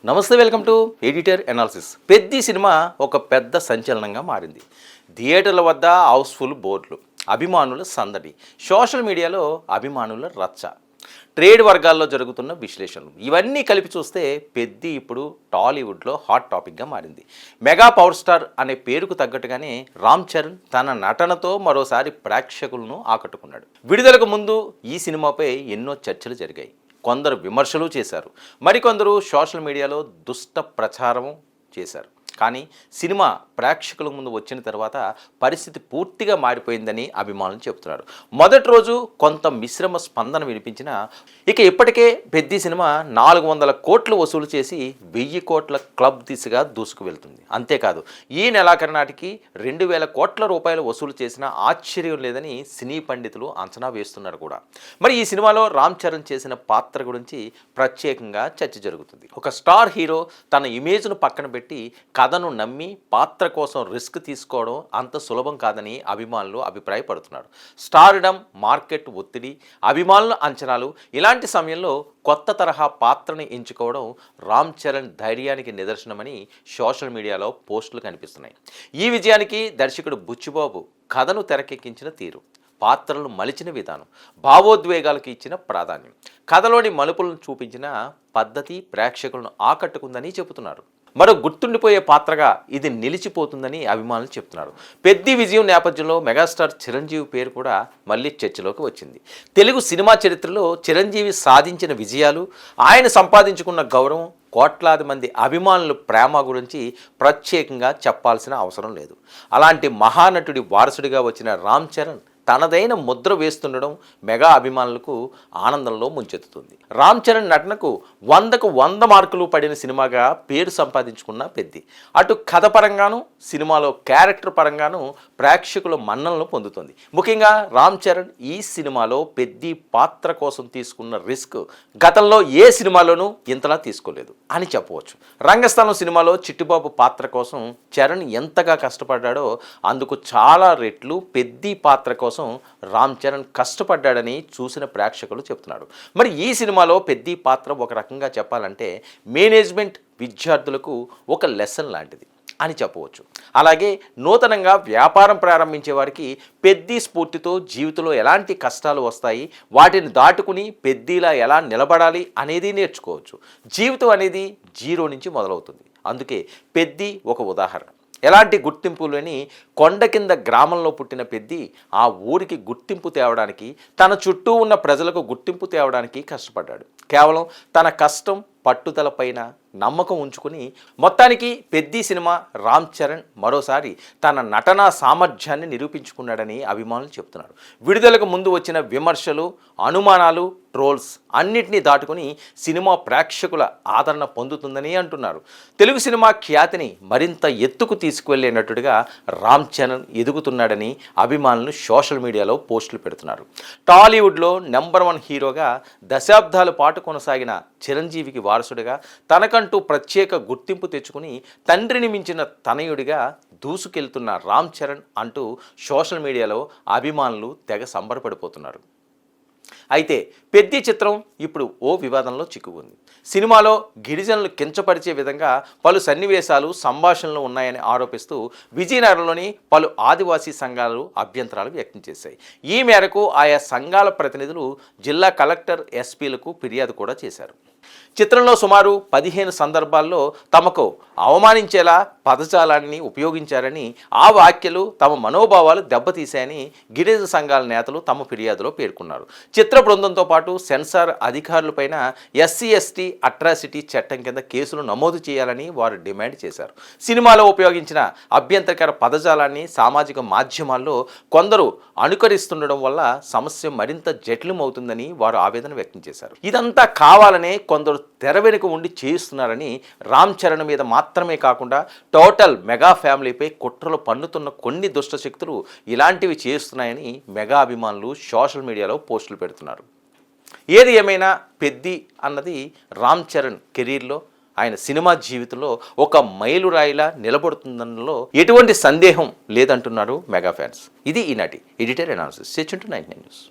నమస్తే, welcome to editor analysis. Peddi cinema ఒక పెద్ద సంచలనంగా మారింది. థియేటర్ల వద్ద హౌస్ఫుల్ బోర్డులు, అభిమానుల సందడి, సోషల్ మీడియాలో అభిమానుల రచ్చ, ట్రేడ్ వర్గాల్లో జరుగుతున్న విశ్లేషణలు ఇవన్నీ కలిపి చూస్తే పెద్ది ఇప్పుడు టాలీవుడ్లో హాట్ టాపిక్గా మారింది. మెగా పవర్ స్టార్ అనే పేరుకు తగ్గట్టుగానే రామ్ చరణ్ తన నటనతో మరోసారి ప్రేక్షకులను ఆకట్టుకున్నాడు. విడుదలకు ముందు ఈ సినిమాపై ఎన్నో చర్చలు జరిగాయి. కొందరు విమర్శలు చేశారు, మరికొందరు సోషల్ మీడియాలో దుష్ట ప్రచారం చేశారు. కానీ సినిమా ప్రేక్షకుల ముందు వచ్చిన తర్వాత పరిస్థితి పూర్తిగా మారిపోయిందని అభిమానులు చెబుతున్నారు. మొదటి రోజు కొంత మిశ్రమ స్పందన వినిపించినా ఇప్పటికే పెద్ది సినిమా 400 కోట్లు వసూలు చేసి 1000 కోట్ల క్లబ్ దిశగా దూసుకు వెళ్తుంది. అంతేకాదు, ఈ నెలాఖరు నాటికి 2000 కోట్ల రూపాయలు వసూలు చేసిన ఆశ్చర్యం లేదని సినీ పండితులు అంచనా వేస్తున్నారు కూడా. మరి ఈ సినిమాలో రామ్ చరణ్ చేసిన పాత్ర గురించి ప్రత్యేకంగా చర్చ జరుగుతుంది. ఒక స్టార్ హీరో తన ఇమేజ్ను పక్కన పెట్టి కథను నమ్మి పాత్ర కోసం రిస్క్ తీసుకోవడం అంత సులభం కాదని అభిమానులు అభిప్రాయపడుతున్నారు. స్టార్డమ్, మార్కెట్ ఒత్తిడి, అభిమానుల అంచనాలు, ఇలాంటి సమయంలో కొత్త తరహా పాత్రని ఎంచుకోవడం రామ్ చరణ్ ధైర్యానికి నిదర్శనమని సోషల్ మీడియాలో పోస్టులు కనిపిస్తున్నాయి. ఈ విజయానికి దర్శకుడు బుచ్చిబాబు కథను తెరకెక్కించిన తీరు, పాత్రలను మలిచిన విధానం, భావోద్వేగాలకు ఇచ్చిన ప్రాధాన్యం, కథలోని మలుపులను చూపించిన పద్ధతి ప్రేక్షకులను ఆకట్టుకుందని చెబుతున్నారు. మరో గుర్తుండిపోయే పాత్రగా ఇది నిలిచిపోతుందని అభిమానులు చెప్తున్నారు. పెద్ది విజయం నేపథ్యంలో మెగాస్టార్ చిరంజీవి పేరు కూడా మళ్ళీ చర్చలోకి వచ్చింది. తెలుగు సినిమా చరిత్రలో చిరంజీవి సాధించిన విజయాలు, ఆయన సంపాదించుకున్న గౌరవం, కోట్లాది మంది అభిమానుల ప్రేమ గురించి ప్రత్యేకంగా చెప్పాల్సిన అవసరం లేదు. అలాంటి మహానటుడి వారసుడిగా వచ్చిన రామ్ చరణ్ తనదైన ముద్ర వేస్తుండడం మెగా అభిమానులకు ఆనందంలో ముంచెత్తుతుంది. రామ్ చరణ్ నటనకు 100కు 100 మార్కులు పడిన సినిమాగా పేరు సంపాదించుకున్న పెద్ది అటు కథ పరంగాను, సినిమాలో క్యారెక్టర్ పరంగాను ప్రేక్షకుల మన్ననలు పొందుతుంది. ముఖ్యంగా రామ్ చరణ్ ఈ సినిమాలో పెద్ది పాత్ర కోసం తీసుకున్న రిస్క్ గతంలో ఏ సినిమాలోనూ ఇంతలా తీసుకోలేదు అని చెప్పవచ్చు. రంగస్థలం సినిమాలో చిట్టిబాబు పాత్ర కోసం చరణ్ ఎంతగా కష్టపడ్డాడో అందుకు చాలా రెట్లు పెద్ది పాత్ర కోసం రామ్ చరణ్ కష్టపడ్డాడని చూసిన ప్రేక్షకులు చెప్తున్నారు. మరి ఈ సినిమాలో పెద్ది పాత్ర ఒక రకంగా చెప్పాలంటే మేనేజ్మెంట్ విద్యార్థులకు ఒక లెసన్ లాంటిది అని చెప్పవచ్చు. అలాగే నూతనంగా వ్యాపారం ప్రారంభించే వారికి పెద్ది స్ఫూర్తితో జీవితంలో ఎలాంటి కష్టాలు వస్తాయి, వాటిని దాటుకుని పెద్దిలా ఎలా నిలబడాలి అనేది నేర్చుకోవచ్చు. జీవితం అనేది జీరో నుంచి మొదలవుతుంది. అందుకే పెద్ది ఒక ఉదాహరణ. ఎలాంటి గుర్తింపు లేని కొండ కింద గ్రామంలో పుట్టిన పెద్ది ఆ ఊరికి గుర్తింపు తేవడానికి, తన చుట్టూ ఉన్న ప్రజలకు గుర్తింపు తేవడానికి కష్టపడ్డాడు. కేవలం తన కష్టం, పట్టుదలపైన నమ్మకం ఉంచుకుని మొత్తానికి పెద్ది సినిమా రామ్ చరణ్ మరోసారి తన నటనా సామర్థ్యాన్ని నిరూపించుకున్నాడని అభిమానులు చెప్తున్నారు. విడుదలకు ముందు వచ్చిన విమర్శలు, అనుమానాలు, ట్రోల్స్ అన్నిటినీ దాటుకుని సినిమా ప్రేక్షకుల ఆదరణ పొందుతుందని అంటున్నారు. తెలుగు సినిమా ఖ్యాతిని మరింత ఎత్తుకు తీసుకువెళ్లే నటుడిగా రామ్ చరణ్ ఎదుగుతున్నాడని అభిమానులు సోషల్ మీడియాలో పోస్టులు పెడుతున్నారు. టాలీవుడ్లో నెంబర్ 1 హీరోగా దశాబ్దాల పాటు కొనసాగిన చిరంజీవికి వారసుడిగా తనకంటూ ప్రత్యేక గుర్తింపు తెచ్చుకుని తండ్రిని మించిన తనయుడిగా దూసుకెళ్తున్న రామ్ చరణ్ అంటూ సోషల్ మీడియాలో అభిమానులు తెగ సంబరపడిపోతున్నారు. అయితే పెద్ది చిత్రం ఇప్పుడు ఓ వివాదంలో చిక్కుకుంది. సినిమాలో గిరిజనులు కించపరిచే విధంగా పలు సన్నివేశాలు, సంభాషణలు ఉన్నాయని ఆరోపిస్తూ విజయనగరంలోని పలు ఆదివాసీ సంఘాలు అభ్యంతరాలు వ్యక్తం చేశాయి. ఈ మేరకు ఆయా సంఘాల ప్రతినిధులు జిల్లా కలెక్టర్, ఎస్పీలకు ఫిర్యాదు కూడా చేశారు. చిత్రంలో సుమారు 15 సందర్భాల్లో తమకు అవమానించేలా పదజాలాన్ని ఉపయోగించారని, ఆ వ్యాఖ్యలు తమ మనోభావాలు దెబ్బతీశాయని గిరిజన సంఘాల నేతలు తమ ఫిర్యాదులో పేర్కొన్నారు. చిత్ర బృందంతో పాటు సెన్సార్ అధికారులపైన SC/ST అట్రాసిటీ చట్టం కింద కేసులు నమోదు చేయాలని వారు డిమాండ్ చేశారు. సినిమాలో ఉపయోగించిన అభ్యంతరకర పదజాలాన్ని సామాజిక మాధ్యమాల్లో కొందరు అనుకరిస్తుండడం వల్ల సమస్య మరింత జటిలమవుతుందని వారు ఆవేదన వ్యక్తం చేశారు. ఇదంతా కావాలనే కొందరు తెర వెనుక ఉండి చేయిస్తున్నారని, రామ్ చరణ్ మీద మాత్రమే కాకుండా టోటల్ మెగా ఫ్యామిలీపై కుట్రలు పన్నుతున్న కొన్ని దుష్టశక్తులు ఇలాంటివి చేస్తున్నాయని మెగా అభిమానులు సోషల్ మీడియాలో పోస్టులు పెడుతున్నారు. ఏది ఏమైనా పెద్ది అన్నది రామ్ చరణ్ కెరీర్లో, ఆయన సినిమా జీవితంలో ఒక మైలురాయిలా నిలబడుతుందనలో ఎటువంటి సందేహం లేదంటున్నారు మెగా ఫ్యాన్స్. ఇది ఈనాటి ఎడిటర్ అనాలిసిస్. 99 న్యూస్.